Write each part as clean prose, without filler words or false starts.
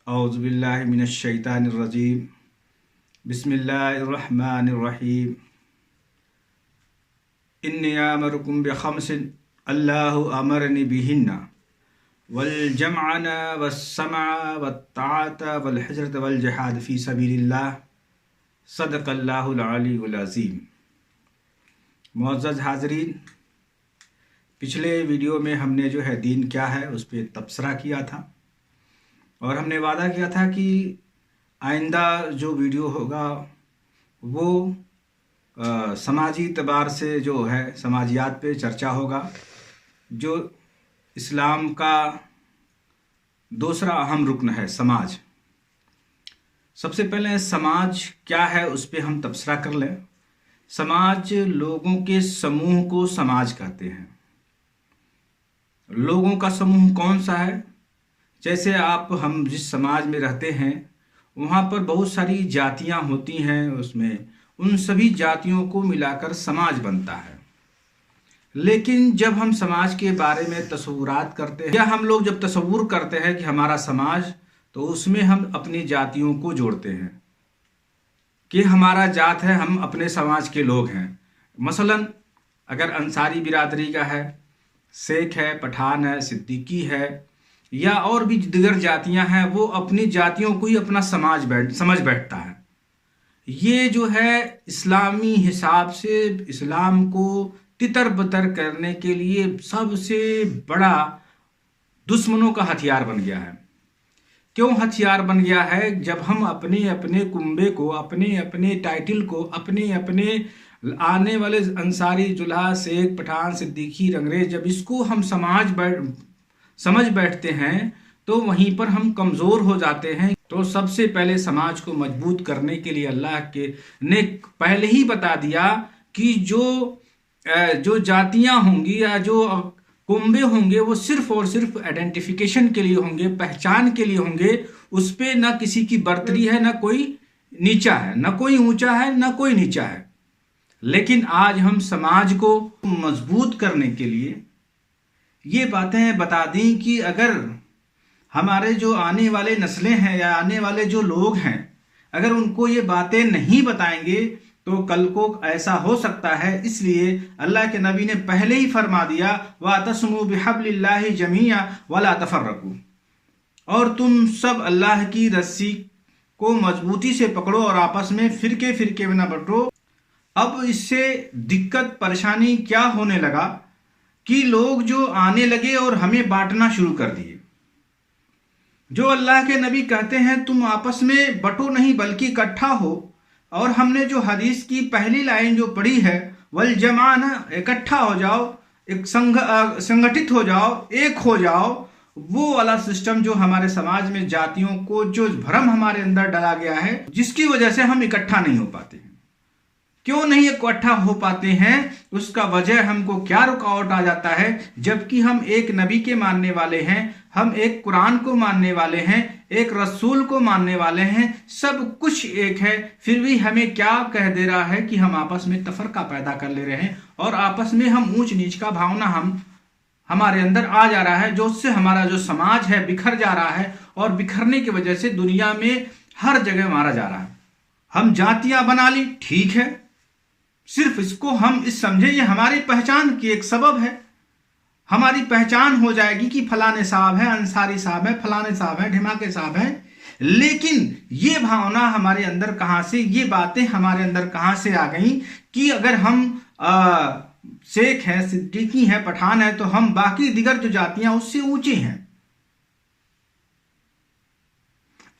اعوذ باللہ من الشیطان الرجیم بسم اللہ الرحمن الرحیم انی آمرکم بخمس اللہ امرنی بہن والجمعنا والسمع والطاعة والحجرة والجہاد فی سبیل اللہ صدق اللہ العلی العظیم۔ معزز حاضرین، پچھلے ویڈیو میں ہم نے جو ہے دین کیا ہے اس پہ تبصرہ کیا تھا، اور ہم نے وعدہ کیا تھا کہ آئندہ جو ویڈیو ہوگا وہ سماجی اعتبار سے جو ہے سماجیات پہ چرچا ہوگا، جو اسلام کا دوسرا اہم رکن ہے سماج۔ سب سے پہلے سماج کیا ہے اس پہ ہم تبصرہ کر لیں۔ سماج لوگوں کے سموہ کو سماج کہتے ہیں۔ لوگوں کا سموہ کون سا ہے؟ جیسے ہم جس سماج میں رہتے ہیں وہاں پر بہت ساری جاتیاں ہوتی ہیں، اس میں ان سبھی جاتیوں کو ملا کر سماج بنتا ہے۔ لیکن جب ہم سماج کے بارے میں تصورات کرتے ہیں یا ہم لوگ جب تصور کرتے ہیں کہ ہمارا سماج، تو اس میں ہم اپنی جاتیوں کو جوڑتے ہیں کہ ہمارا جات ہے، ہم اپنے سماج کے لوگ ہیں۔ مثلا اگر انصاری برادری کا ہے، سکھ ہے، پٹھان ہے، صدیقی ہے، یا اور بھی دیگر جاتیاں ہیں، وہ اپنی جاتیوں کو ہی اپنا سمجھ بیٹھتا ہے۔ یہ جو ہے اسلامی حساب سے اسلام کو تتر بتر کرنے کے لیے سب سے بڑا دشمنوں کا ہتھیار بن گیا ہے۔ کیوں ہتھیار بن گیا ہے؟ جب ہم اپنے اپنے کنبے کو، اپنے اپنے ٹائٹل کو، اپنے اپنے آنے والے انصاری، جلہا، سکھ، پٹھان، صدیقی، رنگریز، جب اس کو ہم سمجھ بیٹھتے ہیں تو وہیں پر ہم کمزور ہو جاتے ہیں۔ تو سب سے پہلے سماج کو مضبوط کرنے کے لیے اللہ نے پہلے ہی بتا دیا کہ جو جاتیاں ہوں گی یا جو کنبے ہوں گے وہ صرف اور صرف آئیڈینٹیفیکیشن کے لیے ہوں گے، پہچان کے لیے ہوں گے۔ اس پہ نہ کسی کی برتری ہے، نہ کوئی نیچا ہے، نہ کوئی اونچا ہے، نہ کوئی نیچا ہے۔ لیکن آج ہم سماج کو مضبوط کرنے کے لیے یہ باتیں بتا دیں کہ اگر ہمارے جو آنے والے نسلیں ہیں یا آنے والے جو لوگ ہیں، اگر ان کو یہ باتیں نہیں بتائیں گے تو کل کو ایسا ہو سکتا ہے۔ اس لیے اللہ کے نبی نے پہلے ہی فرما دیا وَاعْتَصِمُوا بِحَبْلِ اللَّهِ جَمِيعًا وَلَا تَفَرَّقُوا، اور تم سب اللہ کی رسی کو مضبوطی سے پکڑو اور آپس میں فرقے میں نہ بٹو۔ اب اس سے دقت پریشانی کیا ہونے لگا کہ لوگ جو آنے لگے اور ہمیں بانٹنا شروع کر دیے۔ جو اللہ کے نبی کہتے ہیں تم آپس میں بٹو نہیں بلکہ اکٹھا ہو، اور ہم نے جو حدیث کی پہلی لائن جو پڑھی ہے والجمعنا، اکٹھا ہو جاؤ، ایک سنگٹھت ہو جاؤ، ایک ہو جاؤ، وہ والا سسٹم جو ہمارے سماج میں جاتیوں کو جو بھرم ہمارے اندر ڈالا گیا ہے، جس کی وجہ سے ہم اکٹھا نہیں ہو پاتے ہیں۔ کیوں نہیں اکٹھا ہو پاتے ہیں؟ اس کا وجہ ہم کو کیا رکاوٹ آ جاتا ہے؟ جبکہ ہم ایک نبی کے ماننے والے ہیں، ہم ایک قرآن کو ماننے والے ہیں، ایک رسول کو ماننے والے ہیں، سب کچھ ایک ہے، پھر بھی ہمیں کیا کہہ دے رہا ہے کہ ہم آپس میں تفرقہ پیدا کر لے رہے ہیں، اور آپس میں ہم اونچ نیچ کا بھاونا ہمارے اندر آ جا رہا ہے، جو اس سے ہمارا جو سماج ہے بکھر جا رہا ہے، اور بکھرنے کی وجہ سے دنیا میں ہر جگہ مارا جا رہا ہے۔ ہم جاتیاں بنا لی، ٹھیک ہے، صرف اس کو ہم سمجھے یہ ہماری پہچان کی ایک سبب ہے، ہماری پہچان ہو جائے گی کہ فلانے صاحب ہیں، انصاری صاحب ہیں، فلانے صاحب ہیں، ڈھماکے صاحب ہیں۔ لیکن یہ بھاونا ہمارے اندر کہاں سے، یہ باتیں ہمارے اندر کہاں سے آ گئیں کہ اگر ہم سکھ ہیں، صدیقی ہیں، پٹھان ہیں، تو ہم باقی دیگر جو جاتیاں اس سے اونچے ہیں۔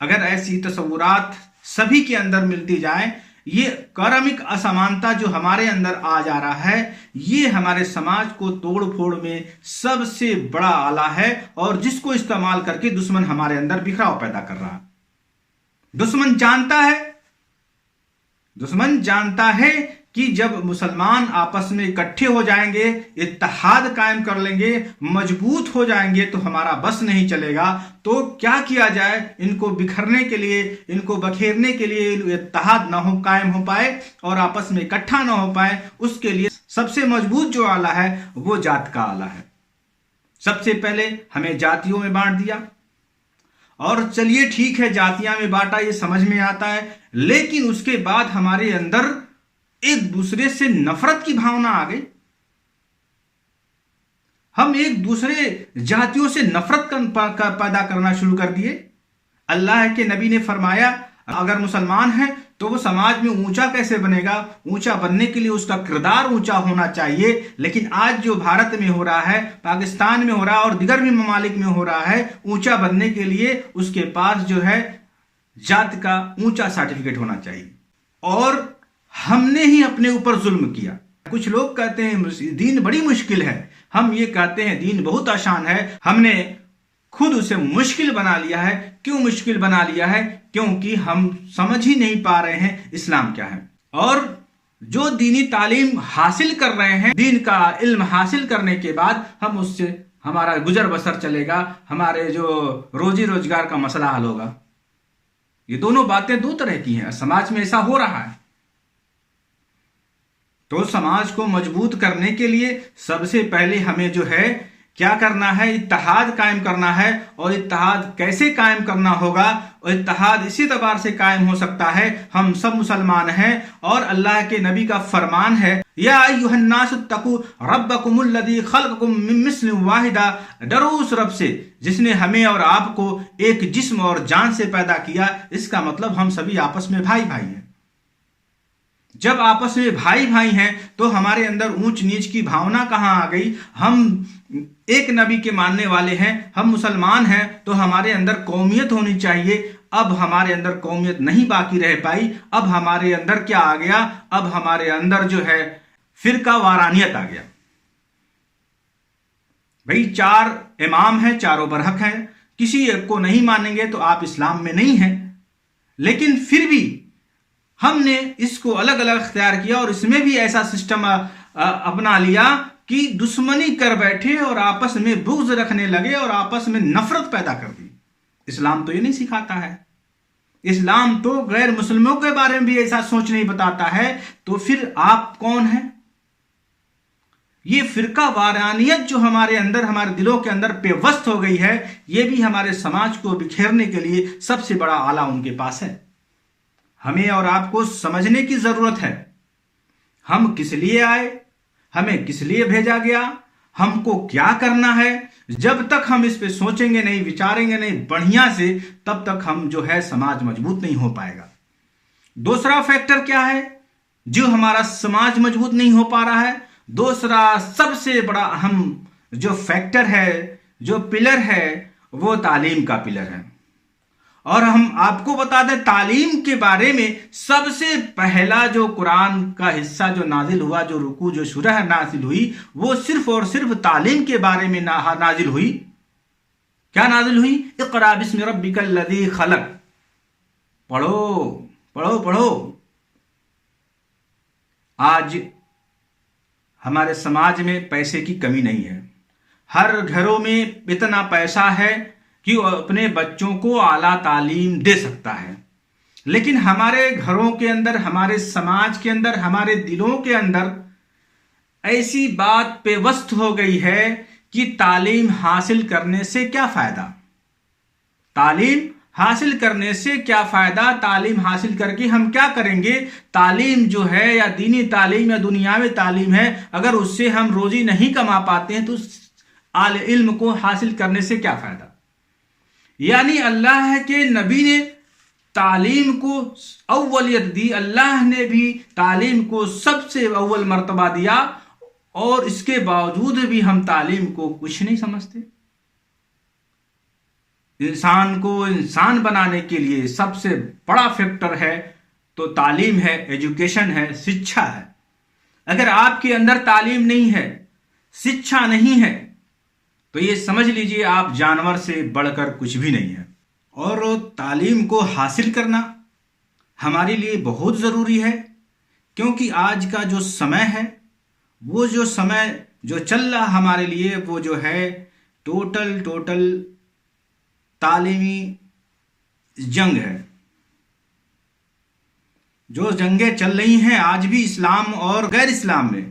اگر ایسی تصورات سبھی کے اندر ملتی جائیں، یہ کرمک اسمانتا جو ہمارے اندر آ جا رہا ہے، یہ ہمارے سماج کو توڑ پھوڑ میں سب سے بڑا آلہ ہے، اور جس کو استعمال کر کے دشمن ہمارے اندر بکھراؤ پیدا کر رہا ہے۔ دشمن جانتا ہے کہ جب مسلمان آپس میں اکٹھے ہو جائیں گے، اتحاد قائم کر لیں گے، مضبوط ہو جائیں گے، تو ہمارا بس نہیں چلے گا۔ تو کیا کیا جائے؟ ان کو بکھرنے کے لیے، ان کو بکھیرنے کے لیے اتحاد نہ ہو قائم ہو پائے اور آپس میں اکٹھا نہ ہو پائے، اس کے لیے سب سے مضبوط جو آلہ ہے وہ جات کا آلہ ہے۔ سب سے پہلے ہمیں جاتیوں میں بانٹ دیا، اور چلیے ٹھیک ہے جاتیاں میں بانٹا یہ سمجھ میں آتا ہے، لیکن اس کے بعد ہمارے اندر ایک دوسرے سے نفرت کی بھاونا آ گئی. ہم ایک دوسرے جاتیوں سے نفرت پیدا کرنا شروع کر دیے. اللہ کے نبی نے فرمایا اگر مسلمان ہے تو وہ سماج میں اونچا کیسے بنے گا؟ اونچا بننے کے لیے اس کا کردار اونچا ہونا چاہیے. لیکن آج جو بھارت میں ہو رہا ہے، پاکستان میں ہو رہا ہے اور دیگر بھی ممالک میں ہو رہا ہے، اونچا بننے کے لیے اس کے پاس جو ہے ذات کا اونچا سرٹیفکیٹ ہونا چاہیے. اور ہم نے ہی اپنے اوپر ظلم کیا. کچھ لوگ کہتے ہیں دین بڑی مشکل ہے، ہم یہ کہتے ہیں دین بہت آسان ہے. ہم نے خود اسے مشکل بنا لیا ہے. کیوں مشکل بنا لیا ہے؟ کیونکہ ہم سمجھ ہی نہیں پا رہے ہیں اسلام کیا ہے. اور جو دینی تعلیم حاصل کر رہے ہیں، دین کا علم حاصل کرنے کے بعد ہم اس سے ہمارا گزر بسر چلے گا، ہمارے جو روزی روزگار کا مسئلہ حل ہوگا. یہ دونوں باتیں دو طرح کی ہیں. سماج میں ایسا ہو رہا ہے. تو سماج کو مضبوط کرنے کے لیے سب سے پہلے ہمیں جو ہے کیا کرنا ہے؟ اتحاد قائم کرنا ہے. اور اتحاد کیسے قائم کرنا ہوگا؟ اور اتحاد اسی اعتبار سے قائم ہو سکتا ہے، ہم سب مسلمان ہیں اور اللہ کے نبی کا فرمان ہے یا ایھا الناس اتقوا ربکم الذی خلقکم من مثل واحدہ، ڈرو اس رب سے جس نے ہمیں اور آپ کو ایک جسم اور جان سے پیدا کیا. اس کا مطلب ہم سبھی آپس میں بھائی بھائی ہیں. جب آپس میں بھائی بھائی ہیں تو ہمارے اندر اونچ نیچ کی بھاونا کہاں آ گئی؟ ہم ایک نبی کے ماننے والے ہیں، ہم مسلمان ہیں تو ہمارے اندر قومیت ہونی چاہیے. اب ہمارے اندر قومیت نہیں باقی رہ پائی. اب ہمارے اندر کیا آ گیا؟ اب ہمارے اندر جو ہے فرقہ وارانیت آ گیا. بھئی 4 امام ہیں، چاروں برحق ہیں، کسی ایک کو نہیں مانیں گے تو آپ اسلام میں نہیں ہیں. لیکن پھر بھی ہم نے اس کو الگ الگ اختیار کیا اور اس میں بھی ایسا سسٹم اپنا لیا کہ دشمنی کر بیٹھے اور آپس میں بغض رکھنے لگے اور آپس میں نفرت پیدا کر دی. اسلام تو یہ نہیں سکھاتا ہے. اسلام تو غیر مسلموں کے بارے میں بھی ایسا سوچ نہیں بتاتا ہے. تو پھر آپ کون ہیں؟ یہ فرقہ وارانیت جو ہمارے اندر، ہمارے دلوں کے اندر پیوست ہو گئی ہے، یہ بھی ہمارے سماج کو بکھیرنے کے لیے سب سے بڑا آلہ ان کے پاس ہے. ہمیں اور آپ کو سمجھنے کی ضرورت ہے. ہم کس لیے آئے؟ ہمیں کس لیے بھیجا گیا؟ ہم کو کیا کرنا ہے؟ جب تک ہم اس پہ سوچیں گے نہیں، وچاریں گے نہیں بڑھیا سے، تب تک ہم جو ہے سماج مضبوط نہیں ہو پائے گا. دوسرا فیکٹر کیا ہے جو ہمارا سماج مضبوط نہیں ہو پا رہا ہے؟ دوسرا سب سے بڑا اہم جو فیکٹر ہے، جو پلر ہے، وہ تعلیم کا پلر ہے. اور ہم آپ کو بتا دیں تعلیم کے بارے میں سب سے پہلا جو قرآن کا حصہ جو نازل ہوا، جو رکوع، جو سورہ نازل ہوئی، وہ صرف اور صرف تعلیم کے بارے میں نازل ہوئی. کیا نازل ہوئی؟ اقرأ بسم ربک الذی خلق. پڑھو پڑھو پڑھو. آج ہمارے سماج میں پیسے کی کمی نہیں ہے. ہر گھروں میں اتنا پیسہ ہے کہ وہ اپنے بچوں کو اعلیٰ تعلیم دے سکتا ہے. لیکن ہمارے گھروں کے اندر، ہمارے سماج کے اندر، ہمارے دلوں کے اندر ایسی بات پیوست ہو گئی ہے کہ تعلیم حاصل کرنے سے کیا فائدہ؟ تعلیم حاصل کرنے سے کیا فائدہ؟ تعلیم حاصل کر کے ہم کیا کریں گے؟ تعلیم جو ہے، یا دینی تعلیم یا دنیاوی تعلیم ہے، اگر اس سے ہم روزی نہیں کما پاتے ہیں تو علم کو حاصل کرنے سے کیا فائدہ؟ یعنی اللہ کے نبی نے تعلیم کو اولیت دی. اللہ نے بھی تعلیم کو سب سے اول مرتبہ دیا، اور اس کے باوجود بھی ہم تعلیم کو کچھ نہیں سمجھتے. انسان کو انسان بنانے کے لیے سب سے بڑا فیکٹر ہے تو تعلیم ہے، ایجوکیشن ہے، شکشا ہے. اگر آپ کے اندر تعلیم نہیں ہے، شکشا نہیں ہے، تو یہ سمجھ لیجئے آپ جانور سے بڑھ کر کچھ بھی نہیں ہے. اور تعلیم کو حاصل کرنا ہمارے لیے بہت ضروری ہے، کیونکہ آج کا جو سمے ہے، وہ جو سمے جو چل رہا ہمارے لیے، وہ جو ہے ٹوٹل تعلیمی جنگ ہے. جو جنگیں چل رہی ہیں آج بھی اسلام اور غیر اسلام میں،